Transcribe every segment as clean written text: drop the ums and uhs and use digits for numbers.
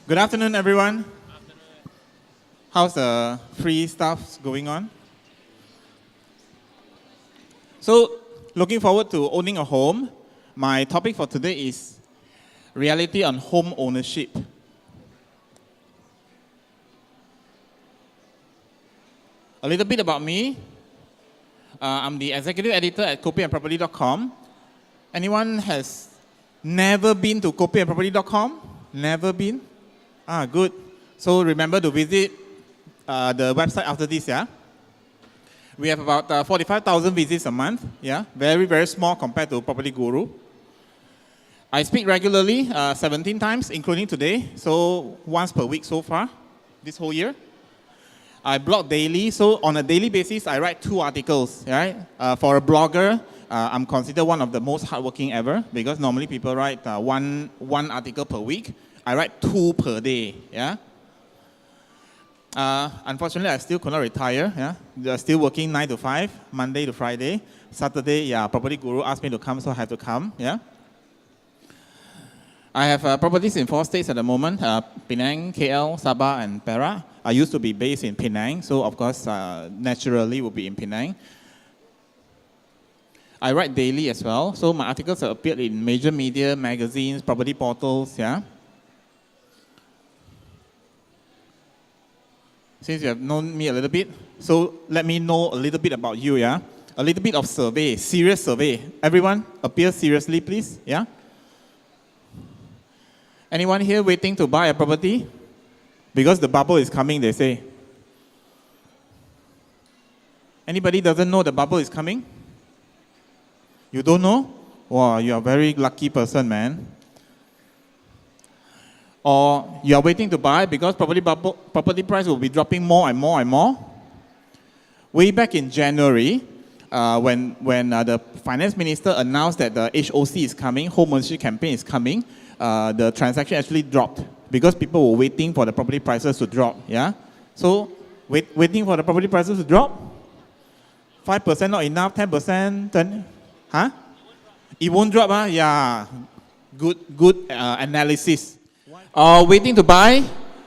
Good afternoon, everyone. How's the free stuff going on? So, looking forward to owning a home. My topic for today is reality on home ownership. A little bit about me. I'm the executive editor at copyandproperty.com. Anyone has never been to copyandproperty.com? Never been? Good. So remember to visit the website after this, yeah? We have about 45,000 visits a month, yeah? Very, very small compared to PropertyGuru. I speak regularly, 17 times, including today, so once per week so far, this whole year. I blog daily, so on a daily basis, I write 2 articles, right? For a blogger, I'm considered one of the most hardworking ever, because normally people write one article per week. I write 2 per day, yeah? Unfortunately, I still could not retire, yeah? They're still working 9 to 5, Monday to Friday. Saturday, yeah, PropertyGuru asked me to come, so I have to come, yeah? I have properties in 4 states at the moment, Penang, KL, Sabah, and Perak. I used to be based in Penang, so of course, naturally will be in Penang. I write daily as well, so my articles have appeared in major media, magazines, property portals, yeah? Since you have known me a little bit, so let me know a little bit about you, yeah? A little bit of survey, serious survey. Everyone, appear seriously, please, yeah? Anyone here waiting to buy a property? Because the bubble is coming, they say. Anybody doesn't know the bubble is coming? You don't know? Wow, you are a very lucky person, man. Or you are waiting to buy because property price will be dropping more and more and more. Way back in January, when the finance minister announced that the HOC is coming, home ownership campaign is coming, the transaction actually dropped because people were waiting for the property prices to drop. Yeah. So waiting for the property prices to drop. 5% not enough. 10%. 10. Huh? It won't drop. Huh? Yeah. Good analysis. Waiting to buy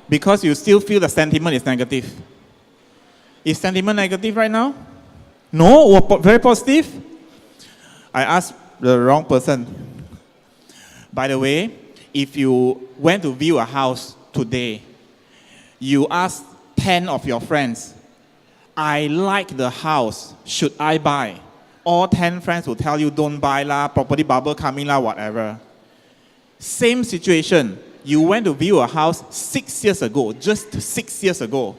because you still feel the sentiment is negative. Is sentiment negative right now? No? Very positive? I asked the wrong person. By the way, if you went to view a house today, you ask 10 of your friends, I like the house, should I buy? All 10 friends will tell you, don't buy lah, property bubble coming lah, whatever. Same situation. You went to view a house 6 years ago, just 6 years ago.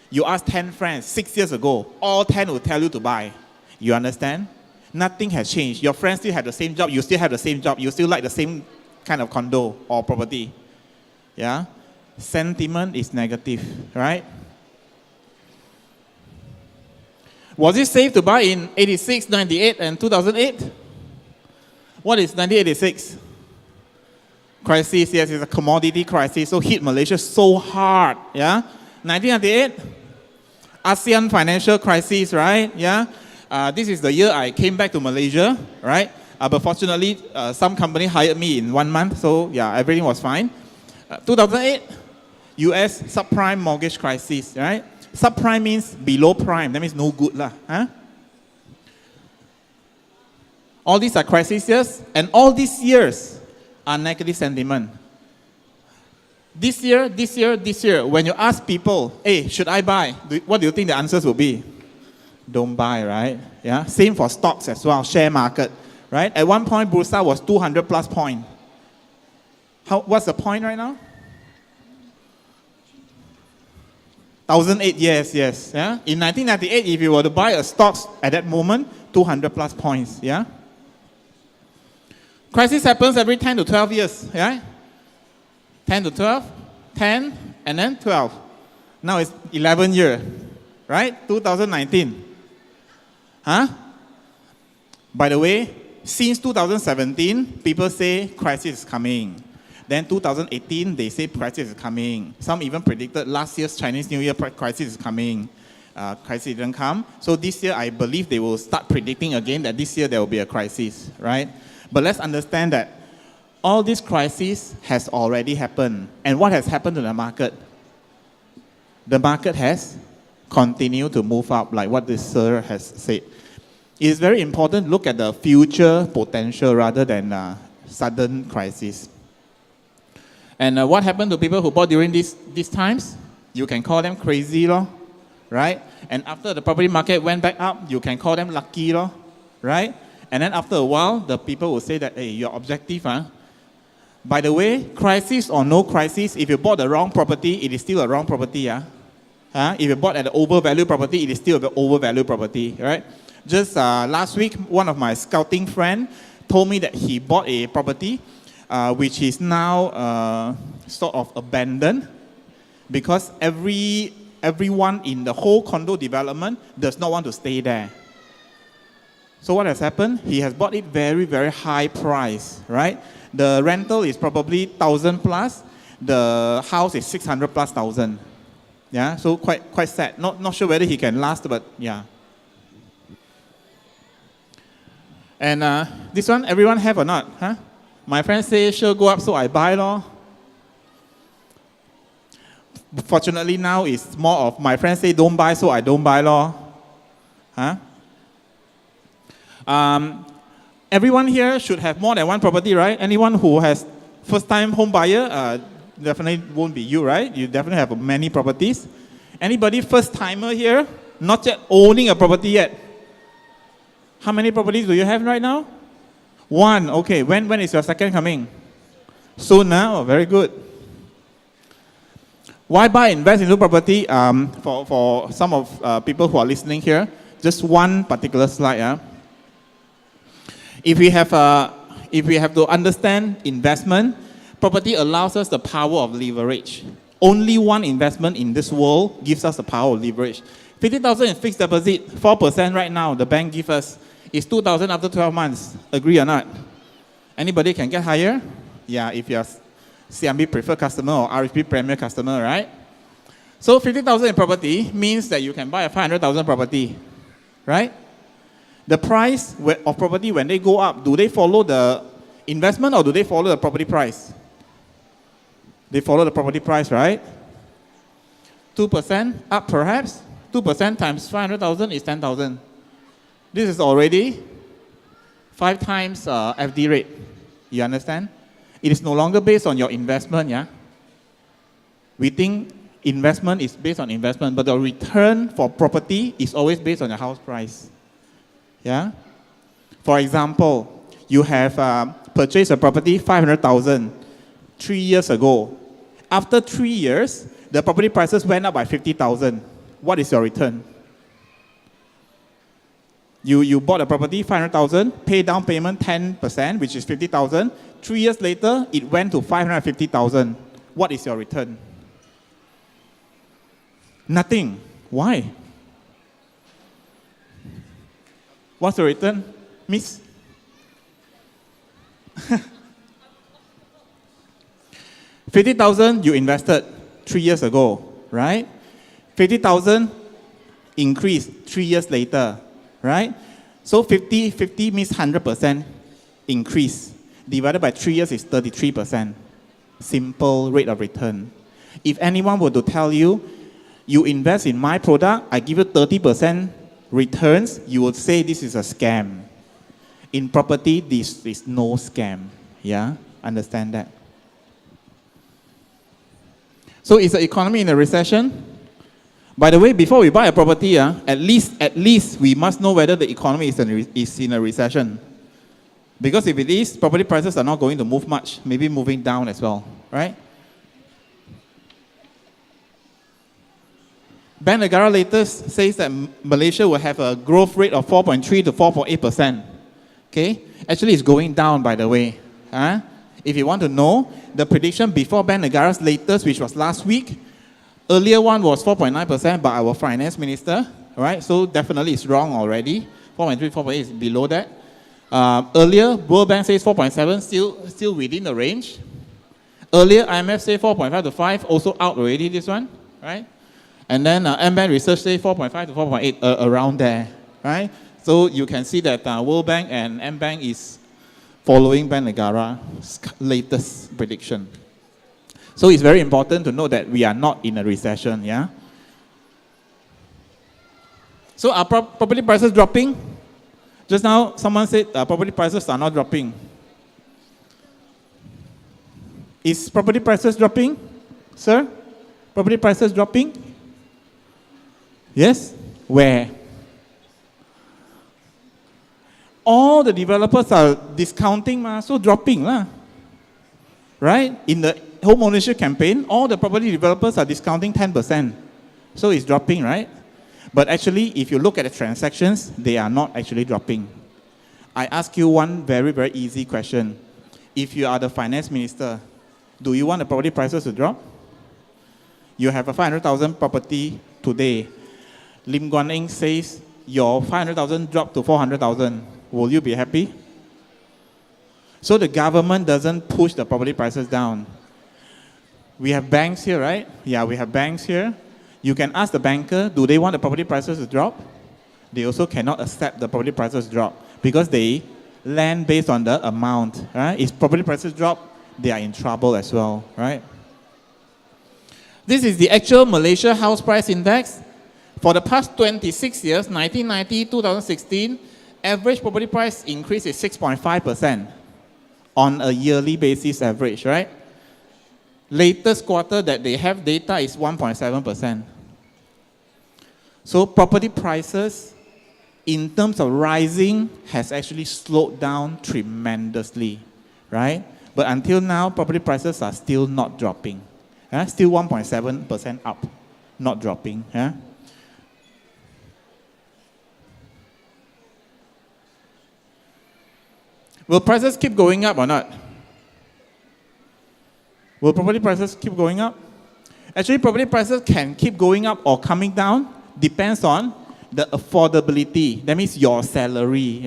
You asked 10 friends 6 years ago, all 10 will tell you to buy. You understand? Nothing has changed. Your friends still have the same job, you still have the same job, you still like the same kind of condo or property. Yeah? Sentiment is negative, right? Was it safe to buy in 86, 98, and 2008? What is 1986? Crisis, yes, it's a commodity crisis, so hit Malaysia so hard, yeah? 1998, ASEAN financial crisis, right? Yeah? This is the year I came back to Malaysia, right? But fortunately, some company hired me in 1 month, so yeah, everything was fine. 2008, US subprime mortgage crisis, right? Subprime means below prime, that means no good lah, huh? All these are crisis years, and all these years are negative sentiment. This year, when you ask people, hey, should I buy? What do you think the answers will be? Don't buy, right? Yeah. Same for stocks as well, share market, right? At one point, Bursa was 200 plus point. What's the point right now? 1,008, yes. Yeah. In 1998, if you were to buy a stocks at that moment, 200 plus points, yeah? Crisis happens every 10 to 12 years, yeah? 10 to 12, 10, and then 12. Now it's 11 years, right? 2019. Huh? By the way, since 2017, people say crisis is coming. Then 2018, they say crisis is coming. Some even predicted last year's Chinese New Year crisis is coming. Crisis didn't come. So this year, I believe they will start predicting again that this year there will be a crisis, right? But let's understand that All this crisis has already happened. And what has happened to the market? The market has continued to move up, like what this sir has said. It is very important to look at the future potential rather than sudden crisis. And what happened to people who bought during these times? You can call them crazy, right? And after the property market went back up, you can call them lucky, right? And then after a while, the people will say that, hey, you're objective, huh? By the way, crisis or no crisis, if you bought the wrong property, it is still a wrong property, yeah? If you bought at an overvalued property, it is still an overvalued property, right? Just last week, one of my scouting friends told me that he bought a property which is now sort of abandoned because everyone in the whole condo development does not want to stay there. So what has happened? He has bought it very, very high price, right? The rental is probably 1,000 plus. The house is 600 plus thousand. Yeah, so quite sad. Not sure whether he can last, but yeah. And this one, everyone have or not? Huh? My friend say, sure, go up, so I buy, lor. Fortunately now, it's more of my friend say, don't buy, so I don't buy, lor. Huh? Everyone here should have more than one property, right? Anyone who has first-time home buyer, definitely won't be you, right? You definitely have many properties. Anybody first-timer here, not yet owning a property yet? How many properties do you have right now? One. Okay. When is your second coming? Soon now. Oh, very good. Why buy invest into property? For some of people who are listening here, just one particular slide. If we have to understand investment, property allows us the power of leverage. Only one investment in this world gives us the power of leverage. 50,000 in fixed deposit, 4% right now, the bank gives us. Is 2,000 after 12 months. Agree or not? Anybody can get higher? Yeah, if you're CMB preferred customer or RHB premier customer, right? So 50,000 in property means that you can buy a 500,000 property, right? The price of property when they go up, do they follow the investment or do they follow the property price? They follow the property price, right? 2% up perhaps. 2% times 500,000 is 10,000. This is already 5 times FD rate. You understand? It is no longer based on your investment, yeah? We think investment is based on investment, but the return for property is always based on your house price. Yeah? For example, you have purchased a property 500,000 3 years ago. After 3 years, the property prices went up by 50,000. What is your return? You bought a property 500,000, pay down payment 10%, which is 50,000. 3 years later, it went to 550,000. What is your return? Nothing. Why? What's the return, miss? 50,000 you invested 3 years ago, right? 50,000 increased 3 years later, right? So 50 means 100% increase. Divided by 3 years is 33%. Simple rate of return. If anyone were to tell you, you invest in my product, I give you 30% returns, you would say this is a scam. In property, this is no scam. Yeah? Understand that? So is the economy in a recession? By the way, before we buy a property, at least we must know whether the economy is in a recession. Because if it is, property prices are not going to move much, maybe moving down as well, right? Bank Negara latest says that Malaysia will have a growth rate of 4.3 to 4.8%. Okay? Actually, it's going down, by the way. If you want to know, the prediction before Bank Negara's latest, which was last week, earlier one was 4.9% by our finance minister, right? So definitely it's wrong already. 4.3, 4.8 is below that. Earlier, World Bank says 4.7, still within the range. Earlier, IMF say 4.5 to 5, also out already, this one, right? And then M-Bank Research say 4.5 to 4.8, around there, right? So you can see that World Bank and M-Bank is following Bank Negara's latest prediction. So it's very important to know that we are not in a recession, yeah? So are property prices dropping? Just now, someone said property prices are not dropping. Is property prices dropping, sir? Property prices dropping? Yes? Where? All the developers are discounting, so dropping. Right? In the home ownership campaign, all the property developers are discounting 10%. So it's dropping, right? But actually, if you look at the transactions, they are not actually dropping. I ask you one very, very easy question. If you are the finance minister, do you want the property prices to drop? You have a 500,000 property today. Lim Guan Eng says your 500,000 dropped to 400,000. Will you be happy? So the government doesn't push the property prices down. We have banks here, right? Yeah, we have banks here. You can ask the banker, do they want the property prices to drop? They also cannot accept the property prices drop because they lend based on the amount. Right? If property prices drop, they are in trouble as well, right? This is the actual Malaysia house price index. For the past 26 years, 1990, 2016, average property price increase is 6.5% on a yearly basis average, right? Latest quarter that they have data is 1.7%. So property prices, in terms of rising, has actually slowed down tremendously, right? But until now, property prices are still not dropping. Still 1.7% up, not dropping. Will prices keep going up or not? Will property prices keep going up? Actually, property prices can keep going up or coming down. Depends on the affordability. That means your salary.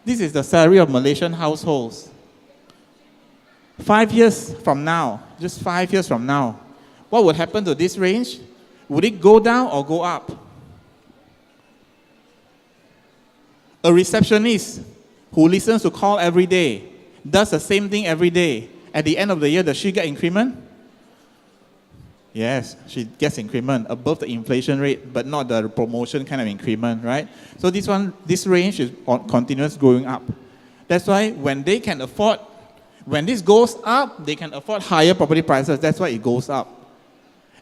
This is the salary of Malaysian households. 5 years from now, just 5 years from now, what would happen to this range? Would it go down or go up? A receptionist who listens to call every day, does the same thing every day. At the end of the year, does she get increment? Yes, she gets increment above the inflation rate, but not the promotion kind of increment, right? So this range is continuous growing up. That's why when they can afford, when this goes up, they can afford higher property prices. That's why it goes up.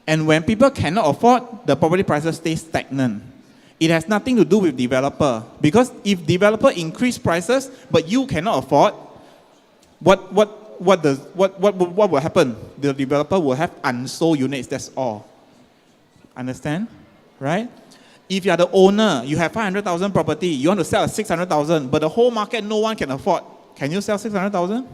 And when people cannot afford, the property prices stay stagnant. It has nothing to do with developer. Because if developer increase prices, but you cannot afford, what will happen? The developer will have unsold units, that's all. Understand? Right? If you are the owner, you have 500,000 property, you want to sell at 600,000, but the whole market no one can afford. Can you sell 600,000?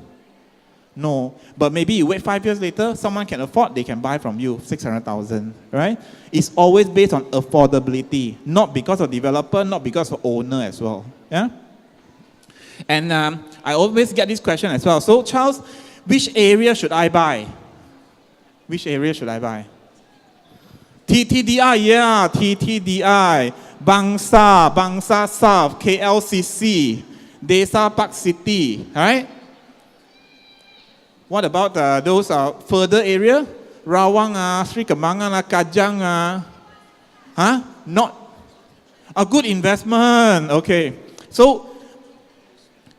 No. But maybe you wait 5 years later, someone can afford, they can buy from you 600,000, right? It's always based on affordability, not because of developer, not because of owner as well. Yeah? And I always get this question as well. So Charles, which area should I buy? Which area should I buy? TTDI, yeah, TTDI. Bangsa South, KLCC, Desa Park City, right? What about those further area? Rawang, Sri Kembangan, Kajang, not a good investment. Okay, so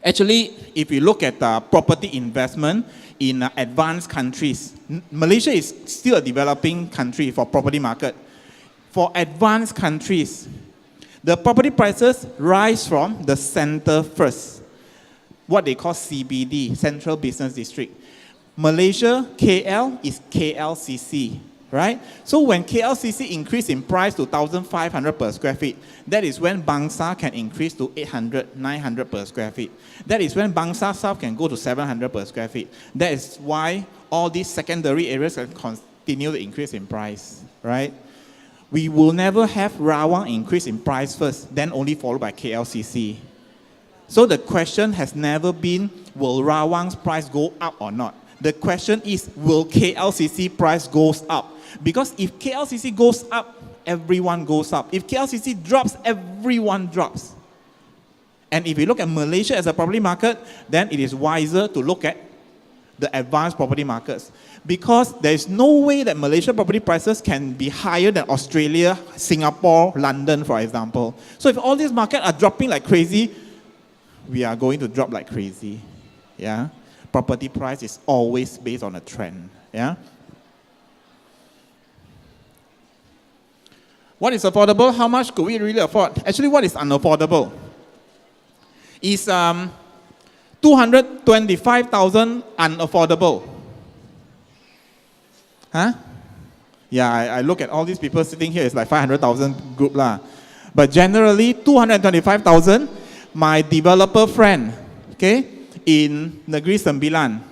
actually, if you look at property investment in advanced countries, Malaysia is still a developing country for property market. For advanced countries, the property prices rise from the center first, what they call CBD, Central Business District. Malaysia, KL is KLCC, right? So when KLCC increase in price to 1,500 per square feet, that is when Bangsa can increase to 800, 900 per square feet. That is when Bangsa South can go to 700 per square feet. That is why all these secondary areas can continue to increase in price, right? We will never have Rawang increase in price first, then only followed by KLCC. So the question has never been, will Rawang's price go up or not? The question is, will KLCC price goes up? Because if KLCC goes up, everyone goes up. If KLCC drops, everyone drops. And if you look at Malaysia as a property market, then it is wiser to look at the advanced property markets. Because there is no way that Malaysia property prices can be higher than Australia, Singapore, London, for example. So if all these markets are dropping like crazy, we are going to drop like crazy. Yeah? Property price is always based on a trend. Yeah? What is affordable? How much could we really afford? Actually, what is unaffordable? Is 225,000 unaffordable? Huh? Yeah, I look at all these people sitting here, it's like 500,000 group lah. But generally, 225,000, my developer friend, okay, in Negeri Sembilan,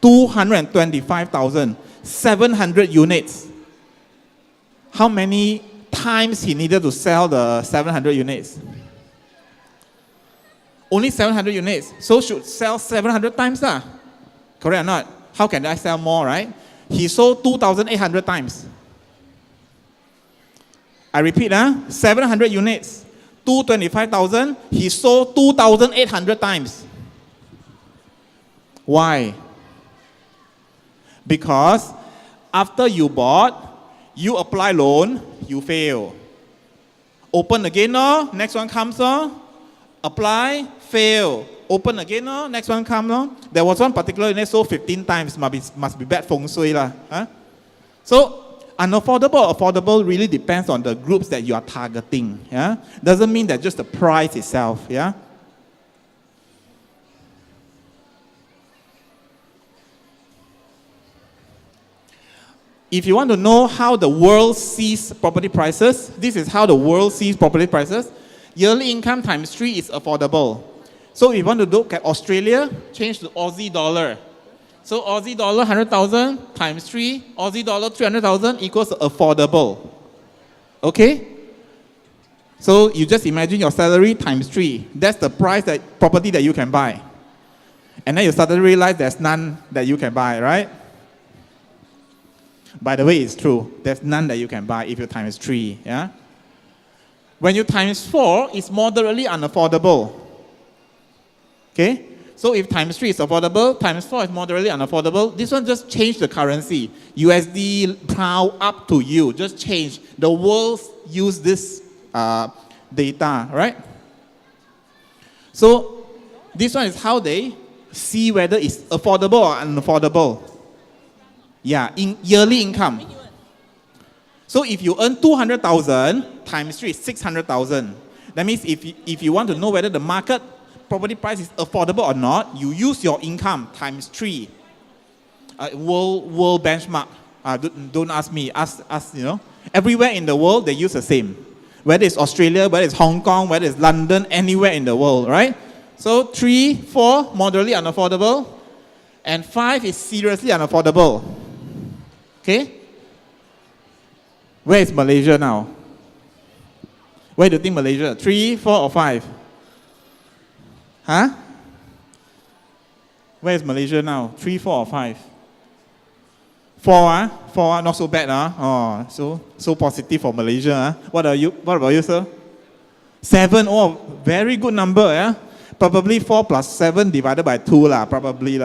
225,000, 700 units. How many times he needed to sell the 700 units? Only 700 units. So should sell 700 times lah. Correct or not? How can I sell more, right? He sold 2,800 times. I repeat, 700 units, 225,000, he sold 2,800 times. Why? Because after you bought, you apply loan, you fail. Open again, next one comes, apply, fail. Open again, next one comes. There was one particular unit sold 15 times, must be bad feng shui lah. So, unaffordable or affordable really depends on the groups that you are targeting. Yeah? Doesn't mean that just the price itself. Yeah? If you want to know how the world sees property prices, this is how the world sees property prices. Yearly income times 3 is affordable. So if you want to look at Australia, change to Aussie dollar. So Aussie dollar 100,000 times 3, Aussie dollar 300,000 equals affordable. Okay? So you just imagine your salary times 3. That's the price that property that you can buy. And then you suddenly realize there's none that you can buy, right? By the way, it's true. There's none that you can buy if you times 3. Yeah? When you times 4, it's moderately unaffordable. Okay? So if times 3 is affordable, times 4 is moderately unaffordable. This one just change the currency. USD, pound, up to you. Just change. The world use this data, right? So this one is how they see whether it's affordable or unaffordable. Yeah, in yearly income. So if you earn 200,000 times 3 is 600,000. That means if you want to know whether the market property price is affordable or not, you use your income times 3. World benchmark. Don't ask me. Ask, you know. Everywhere in the world, they use the same. Whether it's Australia, whether it's Hong Kong, whether it's London, anywhere in the world, right? So 3, 4, moderately unaffordable. And 5 is seriously unaffordable. Okay? Where is Malaysia now? Where do you think Malaysia? 3, 4, or 5? Huh? Where is Malaysia now? 3, 4, or 5? 4, 4, not so bad, Oh, so positive for Malaysia, What about you, sir? 7, oh, very good number, yeah? Probably 4 plus 7 divided by 2, probably,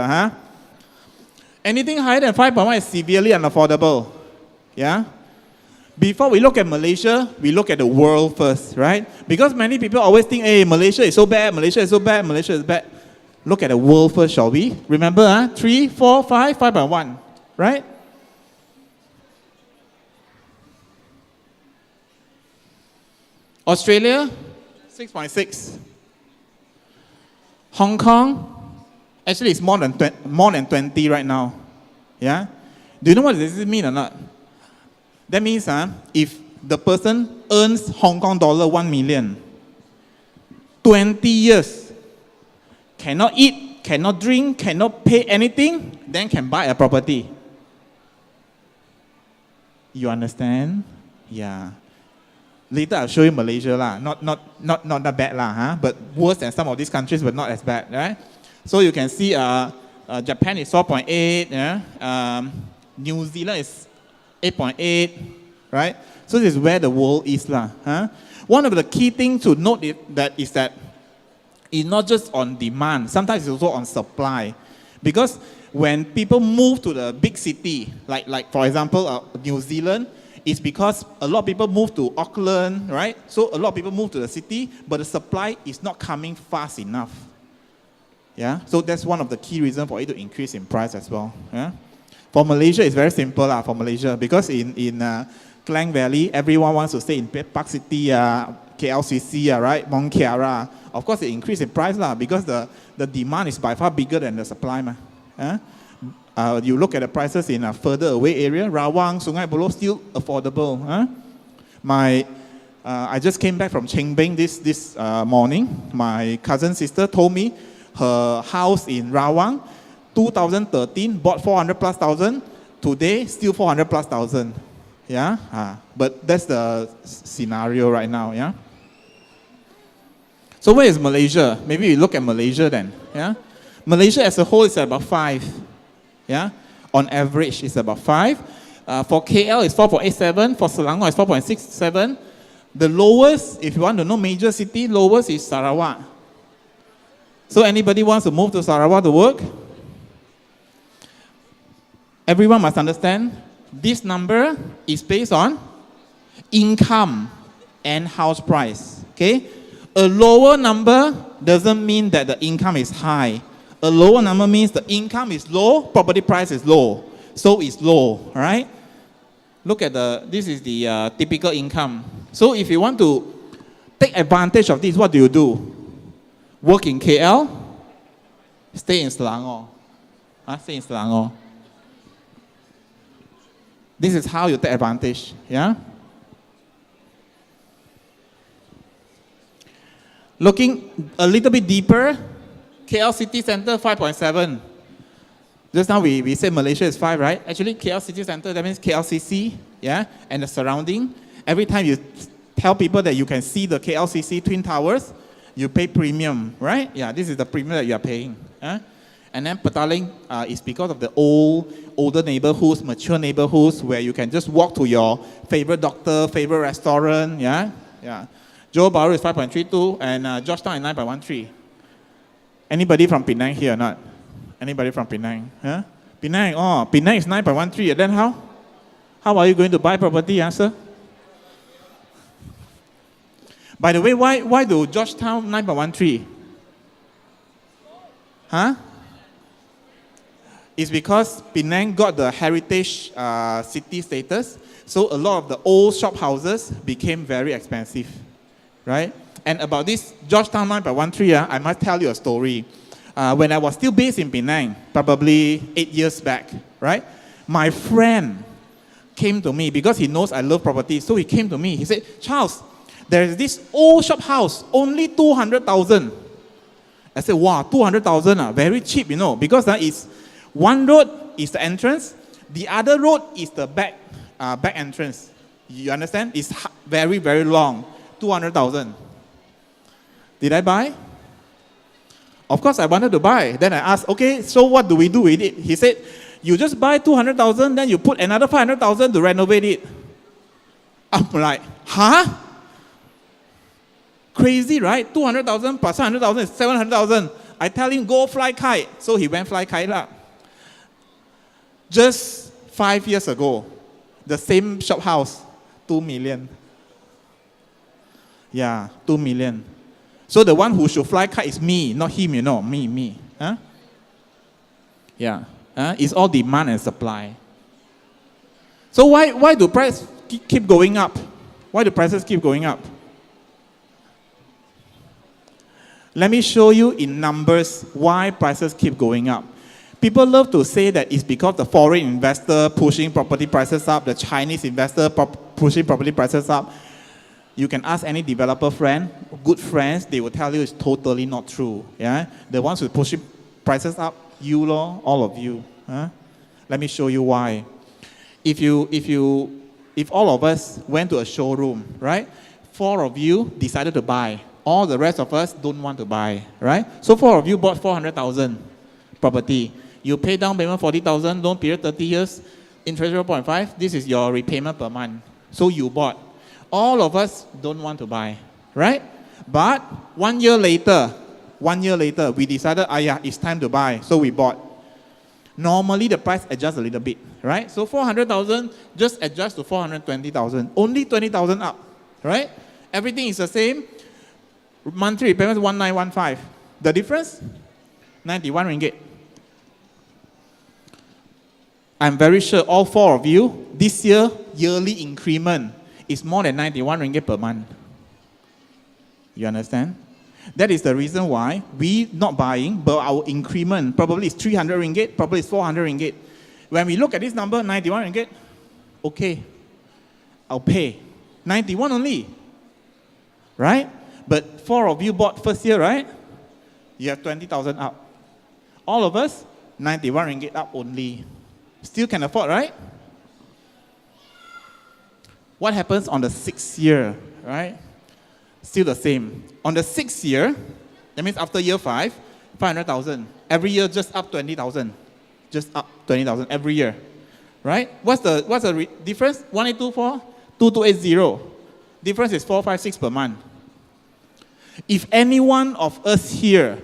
Anything higher than 5.1 is severely unaffordable, yeah? Before we look at Malaysia, we look at the world first, right? Because many people always think, hey, Malaysia is so bad, Malaysia is so bad, Malaysia is bad. Look at the world first, shall we? Remember, 3, 4, 5, 5.1, right? Australia, 6.6. Hong Kong, actually it's more than 20 right now. Yeah? Do you know what does this mean or not? That means if the person earns Hong Kong dollar 1 million, 20 years, cannot eat, cannot drink, cannot pay anything, then can buy a property. You understand? Yeah. Later I'll show you Malaysia not that bad but worse than some of these countries, but not as bad, right? So you can see Japan is 4.8, yeah? New Zealand is 8.8, right? So this is where the world is, One of the key things to note is that It's not just on demand, sometimes it's also on supply. Because when people move to the big city, like for example, New Zealand, it's because a lot of people move to Auckland, right? So a lot of people move to the city, but the supply is not coming fast enough. Yeah, so that's one of the key reasons for it to increase in price as well. Yeah? For Malaysia, it's very simple for Malaysia, because in Klang Valley, everyone wants to stay in Park City, KLCC, right? Mont Kiara. Of course, it increased in price because the demand is by far bigger than the supply. You look at the prices in a further away area, Rawang, Sungai Buloh, still affordable. I just came back from Cheng Beng this morning. My cousin sister told me her house in Rawang, 2013, bought 400 plus thousand. Today, still 400 plus thousand. Yeah, but that's the scenario right now. Yeah. So where is Malaysia? Maybe we look at Malaysia then. Yeah, Malaysia as a whole is about 5. Yeah, on average it's about 5. For KL it's 4.87. For Selangor it's 4.67. The lowest, if you want to know major city, lowest is Sarawak. So anybody wants to move to Sarawak to work? Everyone must understand, this number is based on income and house price. Okay? A lower number doesn't mean that the income is high. A lower number means the income is low, property price is low. So it's low, right? Look at this is the typical income. So if you want to take advantage of this, what do? Work in KL, stay in Selangor. Stay in Selangor. This is how you take advantage, yeah? Looking a little bit deeper, KL City Center 5.7. Just now we said Malaysia is 5, right? Actually, KL City Center, that means KLCC, yeah? And the surrounding. Every time you tell people that you can see the KLCC Twin Towers, you pay premium, right? Yeah, this is the premium that you are paying. And then Petaling is because of the older neighborhoods, mature neighborhoods, where you can just walk to your favorite doctor, favorite restaurant, yeah? Johor Bahru is 5.32, and Georgetown is 9.13. Anybody from Penang here or not? Anybody from Penang? Penang, Penang is 9.13. Then how? How are you going to buy property, sir? By the way, why do Georgetown 9.13? It's because Penang got the heritage city status, so a lot of the old shop houses became very expensive, right? And about this Georgetown 9.13, I must tell you a story. When I was still based in Penang, probably 8 years back, right? My friend came to me because he knows I love property, so he came to me. He said, Charles, there is this old shop house, only 200,000. I said, wow, 200,000, very cheap, because it's one road is the entrance, the other road is the back entrance. You understand? It's very, very long. 200,000. Did I buy? Of course, I wanted to buy. Then I asked, okay, so what do we do with it? He said, you just buy 200,000, then you put another 500,000 to renovate it. I'm like, huh? Crazy, right? 200,000 plus 100,000 is 700,000. I tell him, go fly kite. So he went fly kite. Just 5 years ago, the same shop house, 2 million. Yeah, 2 million. So the one who should fly kite is me, not him, me. Yeah, it's all demand and supply. So why do prices keep going up? Why do prices keep going up? Let me show you in numbers why prices keep going up. People love to say that it's because the foreign investor pushing property prices up, the Chinese investor pushing property prices up. You can ask any developer friend, good friends, they will tell you it's totally not true. Yeah, the ones who pushing prices up, all of you. Let me show you why. If all of us went to a showroom, right? 4 of you decided to buy. All the rest of us don't want to buy, right? So 4 of you bought 400,000 property. You pay down payment 40,000, loan period 30 years, interest 0.5. This is your repayment per month. So you bought. All of us don't want to buy, right? But 1 year later, 1 year later, we decided, it's time to buy, so we bought. Normally, the price adjusts a little bit, right? So 400,000 just adjust to 420,000. Only 20,000 up, right? Everything is the same. Monthly repayment 1915. The difference? 91 ringgit. I'm very sure all 4 of you, this year, yearly increment is more than 91 ringgit per month. You understand? That is the reason why we not buying, but our increment probably is 300 ringgit, probably is 400 ringgit. When we look at this number, 91 ringgit, okay, I'll pay. 91 only, right? But 4 of you bought first year, right? You have 20,000 up. All of us, 91 ringgit up only. Still can afford, right? What happens on the 6th year, right? Still the same. On the 6th year, that means after year 5, 500,000. Every year just up 20,000. Just up 20,000 every year. Right? What's the difference? 1824, 2280. Difference is 456 per month. If any one of us here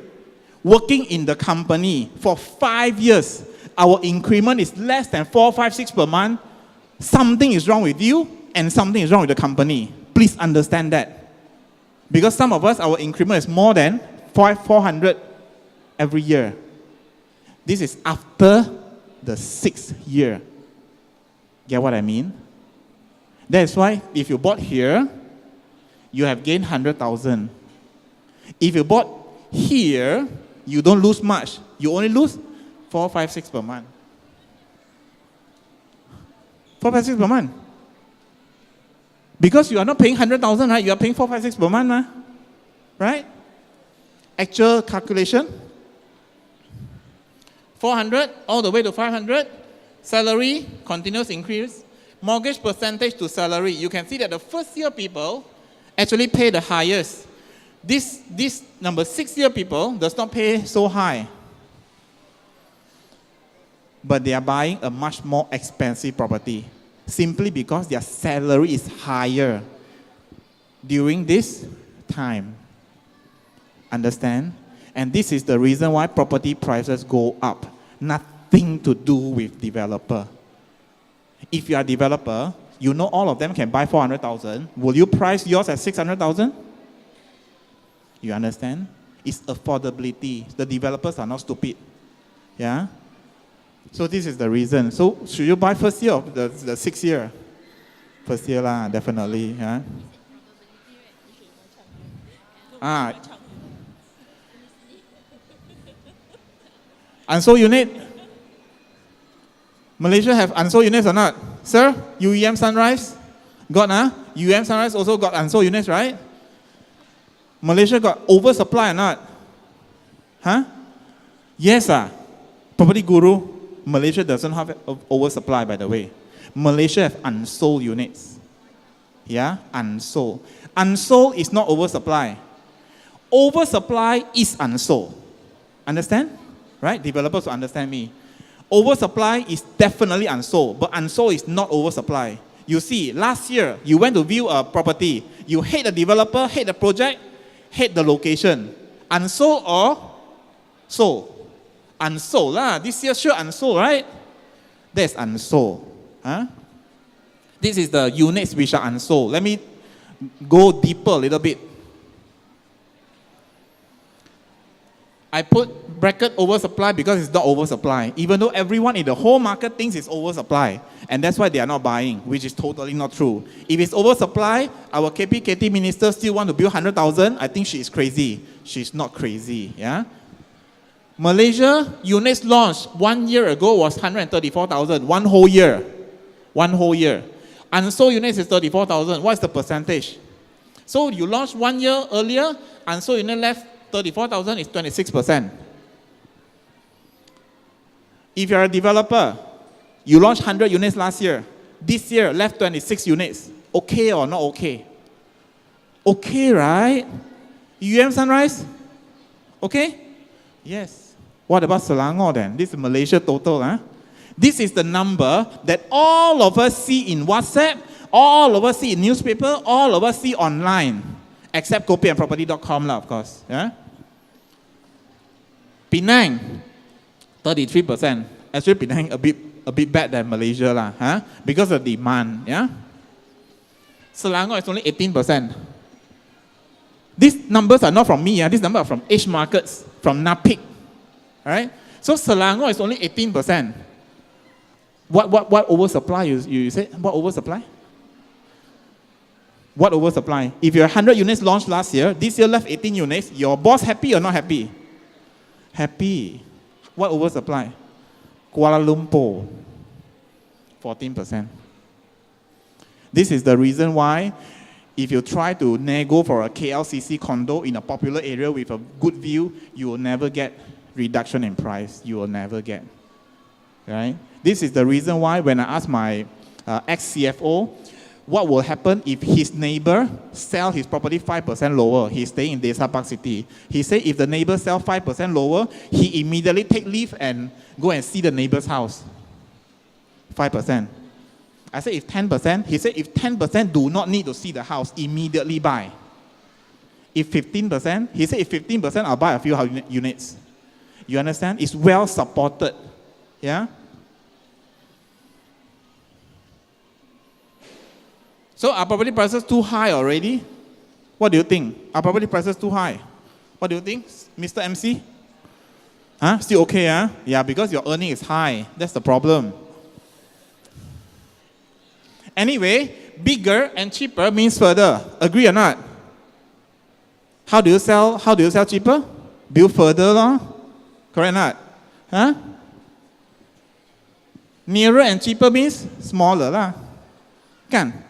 working in the company for 5 years, our increment is less than 456 per month, something is wrong with you and something is wrong with the company. Please understand that. Because some of us, our increment is more than 400 every year. This is after the 6th year. Get what I mean? That's why if you bought here, you have gained 100,000. If you bought here, you don't lose much. You only lose 456 per month. 456 per month. Because you are not paying 100,000, right? You are paying 456 per month, right? Actual calculation. 400 all the way to 500. Salary, continuous increase. Mortgage percentage to salary. You can see that the first year people actually pay the highest. This number 6 year people does not pay so high. But they are buying a much more expensive property. Simply because their salary is higher during this time. Understand? And this is the reason why property prices go up. Nothing to do with developer. If you are a developer, you know all of them can buy 400,000. Will you price yours at 600,000? You understand? It's affordability. The developers are not stupid. Yeah? So this is the reason. So should you buy first year or the 6th year? First year lah, definitely. Yeah? Unsold unit. Malaysia have unsold units or not? Sir, UEM Sunrise? Got, UEM Sunrise also got unsold units, right? Malaysia got oversupply or not? Huh? Yes, PropertyGuru. Malaysia doesn't have oversupply, by the way. Malaysia have unsold units. Yeah, unsold. Unsold is not oversupply. Oversupply is unsold. Understand? Right? Developers will understand me. Oversupply is definitely unsold, but unsold is not oversupply. You see, last year, you went to view a property. You hate the developer, hate the project, hate the location. Unsold or sold? Unsold lah. This year sure unsold, right? That's unsold. This is the units which are unsold. Let me go deeper a little bit. I put bracket oversupply because it's not oversupply. Even though everyone in the whole market thinks it's oversupply. And that's why they are not buying, which is totally not true. If it's oversupply, our KT minister still want to build 100,000. I think she is crazy. She's not crazy. Yeah. Malaysia units launched 1 year ago was 134,000. One whole year. One whole year. Unsold units is 34,000. What's the percentage? So you launched 1 year earlier, unsold unit left 34,000 is 26%. If you're a developer, you launched 100 units last year. This year, left 26 units. Okay or not okay? Okay, right? UM Sunrise? Okay? Yes. What about Selangor then? This is Malaysia total. This is the number that all of us see in WhatsApp, all of us see in newspaper, all of us see online. Except copyandproperty.com, of course. Yeah? Penang, 33%. Actually, Penang a bit bad than Malaysia lah, huh? Because of demand, yeah. Selangor is only 18%. These numbers are not from me, these numbers are from Asia Markets, from NAPIC, right? So Selangor is only 18%. What oversupply? You say what oversupply? What oversupply? If you have 100 units launched last year, this year left 18 units, your boss happy or not happy? Happy. What oversupply? Kuala Lumpur, 14%. This is the reason why if you try to nego for a KLCC condo in a popular area with a good view, you will never get reduction in price. You will never get. Right? This is the reason why when I asked my ex-CFO, what will happen if his neighbor sell his property 5% lower? He's staying in Desa Park City. He said if the neighbor sell 5% lower, he immediately take leave and go and see the neighbor's house. 5%. I said if 10%, he said if 10% do not need to see the house, immediately buy. If 15%, he said if 15%, I'll buy a few units. You understand? It's well supported. Yeah? So are property prices too high already? What do you think? Are property prices too high? What do you think, Mr. MC? Huh? Still okay, huh? Yeah, because your earning is high. That's the problem. Anyway, bigger and cheaper means further. Agree or not? How do you sell cheaper? Build further, lor. Correct or not? Huh? Nearer and cheaper means smaller, lah. Kan?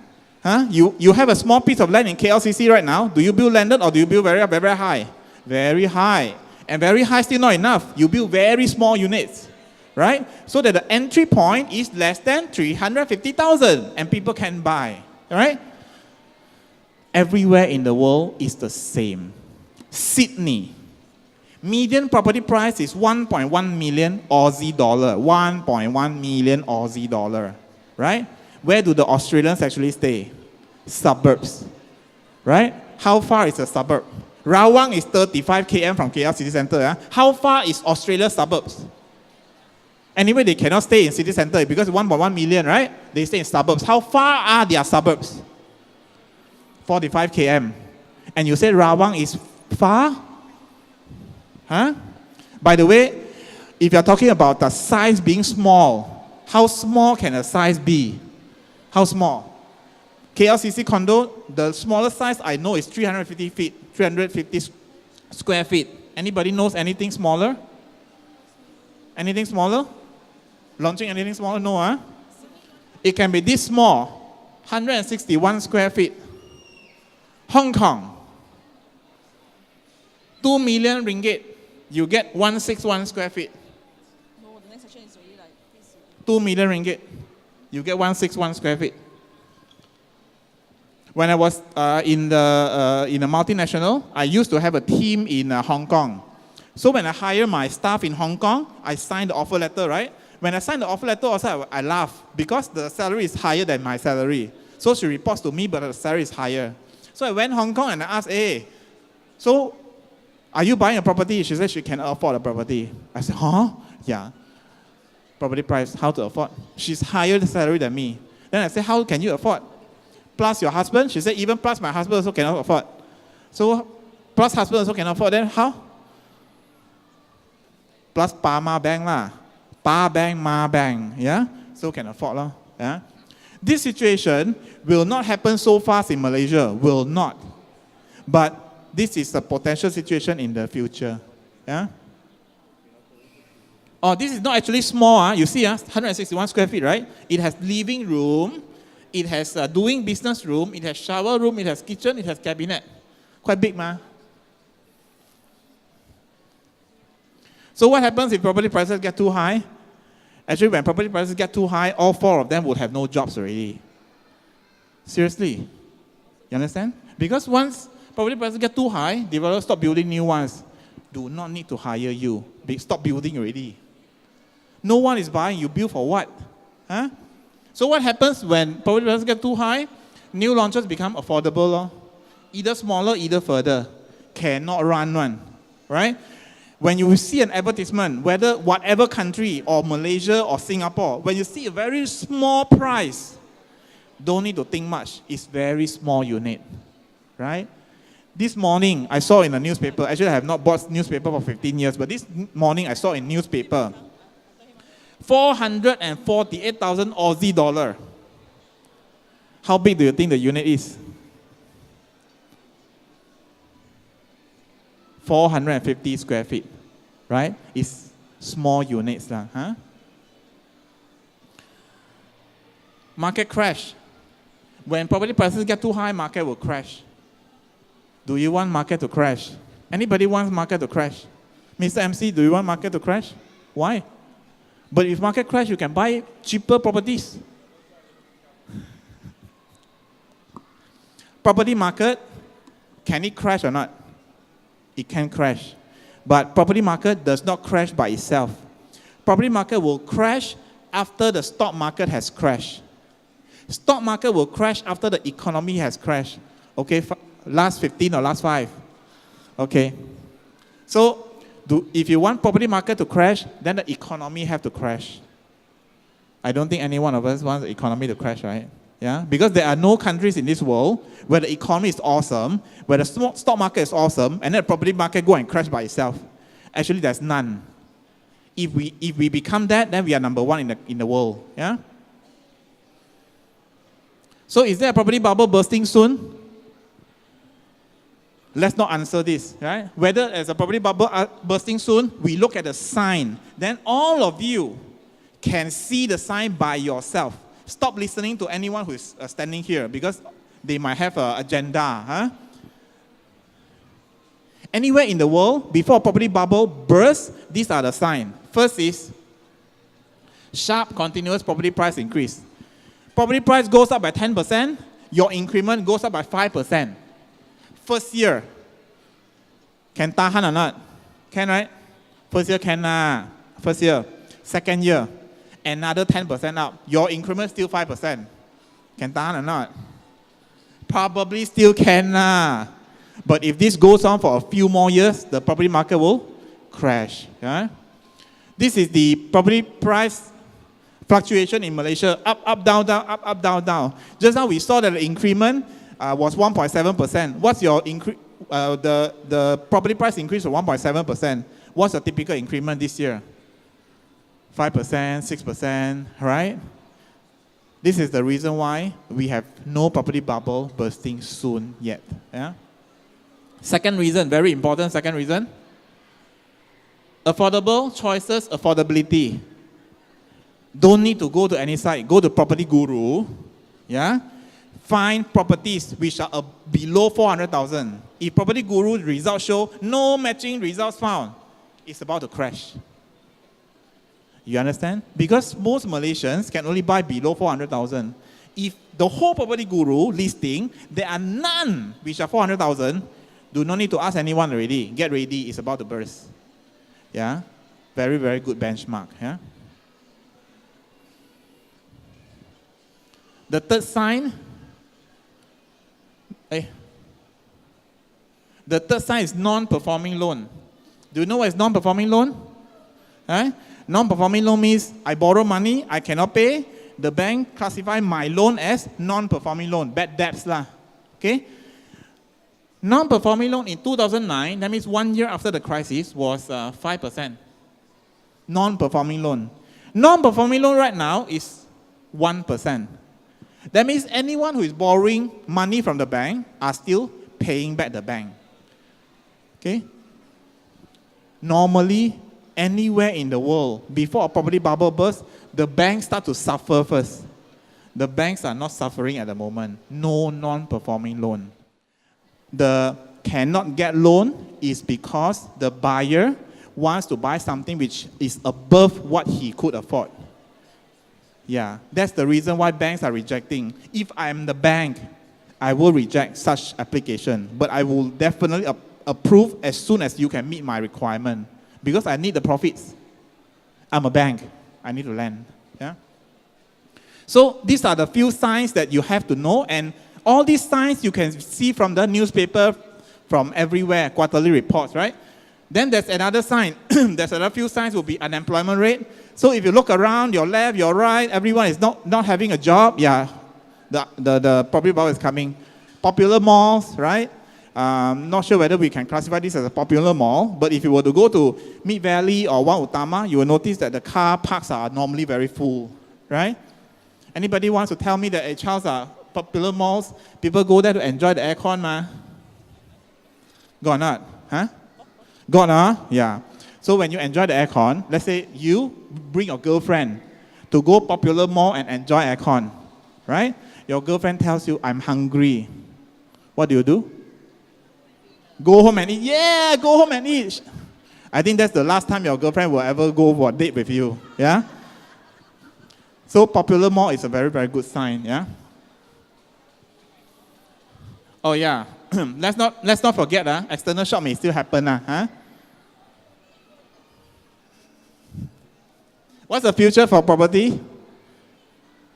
Huh? You have a small piece of land in KLCC right now. Do you build landed or do you build very, very high? Very high. And very high still not enough. You build very small units. Right? So that the entry point is less than 350,000 and people can buy. Right? Everywhere in the world is the same. Sydney. Median property price is 1.1 million Aussie dollar. 1.1 million Aussie dollar. Right? Where do the Australians actually stay? Suburbs. Right? How far is a suburb? Rawang is 35 km from KL city centre. Yeah? How far is Australia's suburbs? Anyway, they cannot stay in city centre because 1.1 million, right? They stay in suburbs. How far are their suburbs? 45 km. And you say Rawang is far? Huh? By the way, if you're talking about the size being small, how small can a size be? How small? KLCC condo, the smallest size I know is 350 feet, 350 square feet. Anybody knows anything smaller? Anything smaller? Launching anything smaller? No, huh? It can be this small, 161 square feet. Hong Kong, 2 million ringgit, you get 161 square feet. No, the next section is already like this. 2 million ringgit, you get 161 square feet. When I was in a multinational, I used to have a team in Hong Kong. So when I hire my staff in Hong Kong, I signed the offer letter, right? When I signed the offer letter, also I laugh because the salary is higher than my salary. So she reports to me, but the salary is higher. So I went to Hong Kong and I asked, hey, so are you buying a property? She said she can afford a property. I said, huh? Yeah. Property price, how to afford? She's higher the salary than me. Then I said, how can you afford? Plus your husband? She said, even plus my husband also cannot afford. So plus husband also cannot afford, then how? Plus Pa Ma Bank lah. Pa Bank, Ma Bank. Yeah? So can afford lah. Yeah? This situation will not happen so fast in Malaysia. Will not. But this is a potential situation in the future. Yeah? Oh, this is not actually small. You see, 161 square feet, right? It has living room. It has doing business room. It has shower room. It has kitchen. It has cabinet. Quite big, ma. So what happens if property prices get too high? Actually, when property prices get too high, all four of them would have no jobs already. Seriously. You understand? Because once property prices get too high, developers stop building new ones. Do not need to hire you. Stop building already. No one is buying. You build for what? Huh? So what happens when property prices get too high? New launches become affordable. Either smaller, either further. Cannot run one. Right? When you see an advertisement, whether whatever country or Malaysia or Singapore, when you see a very small price, don't need to think much. It's very small unit, right? This morning, I saw in the newspaper, actually I have not bought newspaper for 15 years, but this morning I saw in newspaper, 448,000 Aussie dollar. How big do you think the unit is? 450 square feet, right? It's small units, huh? Market crash. When property prices get too high, market will crash. Do you want market to crash? Anybody wants market to crash? Mr. MC, do you want market to crash? Why? But if market crash, you can buy cheaper properties. Property market, can it crash or not? It can crash. But property market does not crash by itself. Property market will crash after the stock market has crashed. Stock market will crash after the economy has crashed. Okay, last 15 or last 5. Okay. So, if you want property market to crash, then the economy have to crash. I don't think any one of us wants the economy to crash, right? Yeah, because there are no countries in this world where the economy is awesome, where the stock market is awesome, and then the property market go and crash by itself. Actually, there's none. If we become that, then we are number 1 in the world. Yeah. So, is there a property bubble bursting soon? Let's not answer this, right? Whether there's a property bubble bursting soon, we look at the sign. Then all of you can see the sign by yourself. Stop listening to anyone who is standing here because they might have an agenda. Huh? Anywhere in the world, before a property bubble bursts, these are the signs. First is sharp, continuous property price increase. Property price goes up by 10%, your increment goes up by 5%. First year, can tahan or not? Can, right? First year can. First year. Second year, another 10% up. Your increment still 5%. Can tahan or not? Probably still can. But if this goes on for a few more years, the property market will crash. Yeah? This is the property price fluctuation in Malaysia. Up, down, down, up, down, down. Just now we saw that the increment was 1.7%. What's your increase? The property price increase of 1.7%. What's the typical increment this year? 5%, 6%, right? This is the reason why we have no property bubble bursting soon yet. Yeah? Second reason, very important second reason. Affordable choices, affordability. Don't need to go to any site. Go to PropertyGuru. Yeah? Find properties which are below 400,000. If PropertyGuru results show no matching results found, it's about to crash. You understand? Because most Malaysians can only buy below 400,000. If the whole PropertyGuru listing, there are none which are 400,000, do not need to ask anyone already. Get ready, it's about to burst. Yeah? Very, very good benchmark. Yeah? The third sign, the third sign is non-performing loan. Do you know what is non-performing loan? Non-performing loan means I borrow money, I cannot pay. The bank classify my loan as non-performing loan, bad debts lah. Okay? Non-performing loan in 2009, that means 1 year after the crisis, was 5%. Non-performing loan. Non-performing loan right now is 1%. That means anyone who is borrowing money from the bank are still paying back the bank. Okay? Normally, anywhere in the world, before a property bubble bursts, the banks start to suffer first. The banks are not suffering at the moment. No non-performing loan. The cannot get loan is because the buyer wants to buy something which is above what he could afford. Yeah, that's the reason why banks are rejecting. If I am the bank, I will reject such application. But I will definitely approve as soon as you can meet my requirement. Because I need the profits. I'm a bank. I need to lend. Yeah? So these are the few signs that you have to know. And all these signs you can see from the newspaper, from everywhere, quarterly reports, right? Then there's another sign. There's another few signs will be unemployment rate. So if you look around, your left, your right, everyone is not having a job. Yeah, the property bubble is coming. Popular malls, right? Not sure whether we can classify this as a popular mall, but if you were to go to Mid Valley or One Utama, you will notice that the car parks are normally very full, right? Anybody wants to tell me that at Charles popular malls, people go there to enjoy the aircon, ma? Got or not? Huh? Got, huh? Yeah. So when you enjoy the aircon, let's say you bring your girlfriend to go popular mall and enjoy aircon, right? Your girlfriend tells you, I'm hungry. What do? Go home and eat. Yeah, go home and eat. I think that's the last time your girlfriend will ever go for a date with you. Yeah? So popular mall is a very, very good sign. Yeah? Oh yeah. let's not forget, external shock may still happen. Huh? What's the future for property?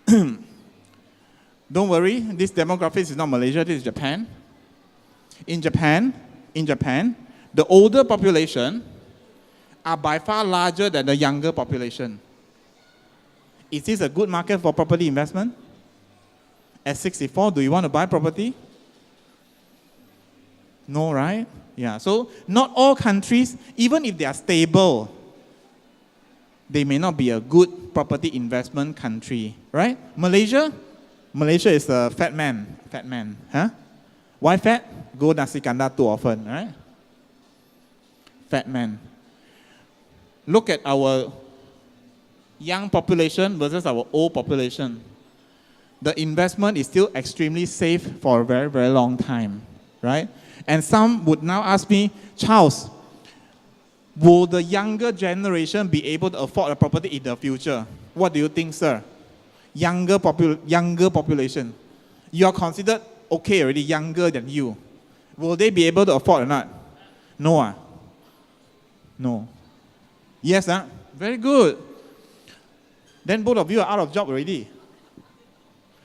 Don't worry, this demographics is not Malaysia, this is Japan. In Japan, the older population are by far larger than the younger population. Is this a good market for property investment? At 64, do you want to buy property? No, right? Yeah, so not all countries, even if they are stable, they may not be a good property investment country, right? Malaysia is a fat man, huh? Why fat? Go nasi kandar too often, right? Fat man. Look at our young population versus our old population. The investment is still extremely safe for a very, very long time, right? And some would now ask me, Charles, will the younger generation be able to afford a property in the future? What do you think, sir? Younger population. You are considered okay already, younger than you. Will they be able to afford or not? No. No. Yes, very good. Then both of you are out of job already.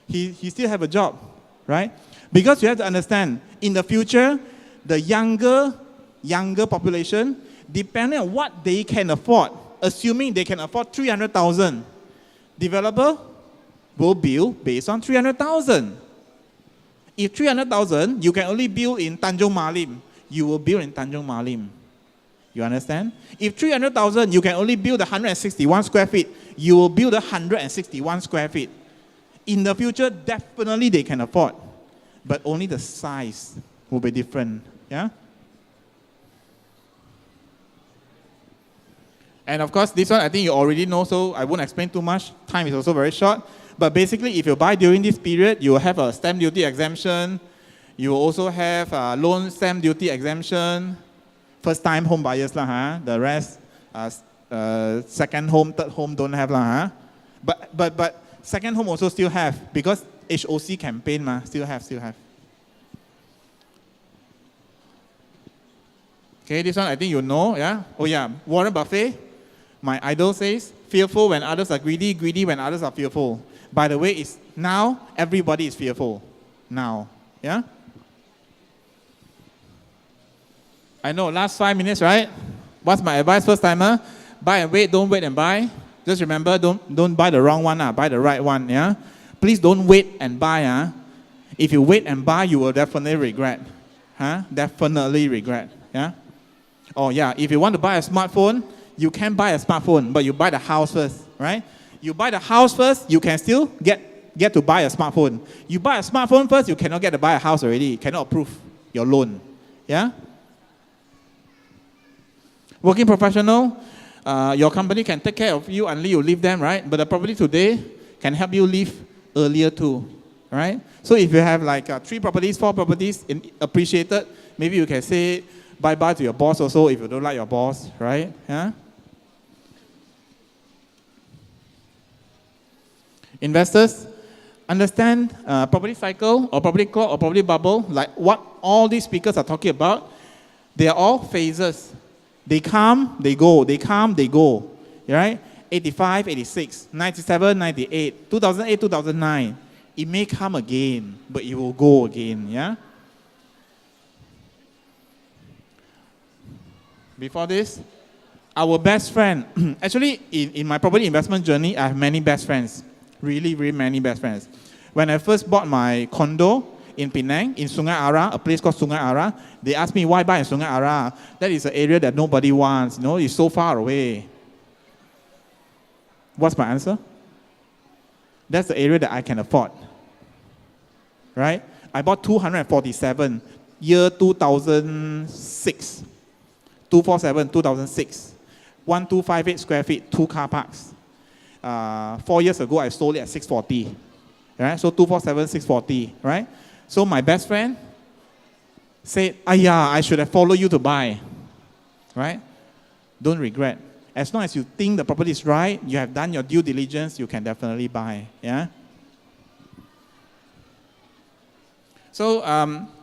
He still have a job, right? Because you have to understand, in the future, the younger population, depending on what they can afford, assuming they can afford 300,000, developer will build based on 300,000. If 300,000, you can only build in Tanjung Malim, you will build in Tanjung Malim. You understand? If 300,000, you can only build 161 square feet, you will build 161 square feet. In the future, definitely they can afford, but only the size will be different. Yeah? And of course, this one I think you already know, so I won't explain too much. Time is also very short. But basically, if you buy during this period, you will have a stamp duty exemption. You will also have loan stamp duty exemption. First-time home buyers, the rest, second home, third home don't have. But second home also still have, because HOC campaign, still have. Okay, this one I think you know, yeah? Oh yeah, Warren Buffett, my idol, says, fearful when others are greedy, greedy when others are fearful. By the way, it's now everybody is fearful. Now, yeah? I know, last 5 minutes, right? What's my advice, first timer? Buy and wait, don't wait and buy. Just remember, don't buy the wrong one, buy the right one, yeah? Please don't wait and buy, If you wait and buy, you will definitely regret. Definitely regret, yeah? Oh yeah, if you want to buy a smartphone, you can buy a smartphone, but you buy the house first, right? You buy the house first, you can still get to buy a smartphone. You buy a smartphone first, you cannot get to buy a house already. You cannot approve your loan, yeah? Working professional, your company can take care of you until you leave them, right? But the property today can help you leave earlier too, right? So if you have like 3 properties, 4 properties appreciated, maybe you can say bye-bye to your boss also if you don't like your boss, right? Yeah? Investors, understand property cycle or property clock or property bubble, like what all these speakers are talking about. They are all phases. They come, they go. They come, they go. Right? 85, 86, 97, 98, 2008, 2009. It may come again, but it will go again. Yeah? Before this, our best friend. Actually, in my property investment journey, I have many best friends. Really, really many best friends. When I first bought my condo in Penang, in Sungai Ara, a place called Sungai Ara, they asked me, why buy in Sungai Ara? That is an area that nobody wants. You know, it's so far away. What's my answer? That's the area that I can afford. Right? I bought 247, year 2006. 247, 2006. 1258 square feet, 2 car parks. 4 years ago, I sold it at 640. Right? So 247, 640. Right? So my best friend said, I should have followed you to buy. Right? Don't regret. As long as you think the property is right, you have done your due diligence, you can definitely buy. Yeah? So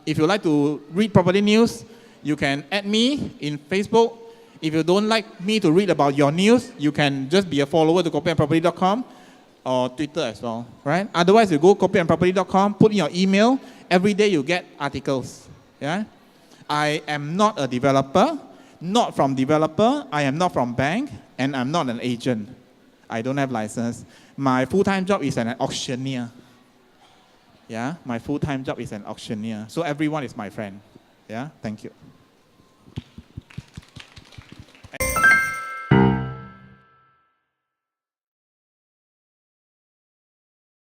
if you like to read property news, you can add me in Facebook. If you don't like me to read about your news, you can just be a follower to copyandproperty.com or Twitter as well, right? Otherwise, you go copyandproperty.com, put in your email. Every day you get articles. Yeah? I am not a developer, not from developer. I am not from bank, and I'm not an agent. I don't have license. My full-time job is an auctioneer. Yeah, my full-time job is an auctioneer. So everyone is my friend. Yeah, thank you.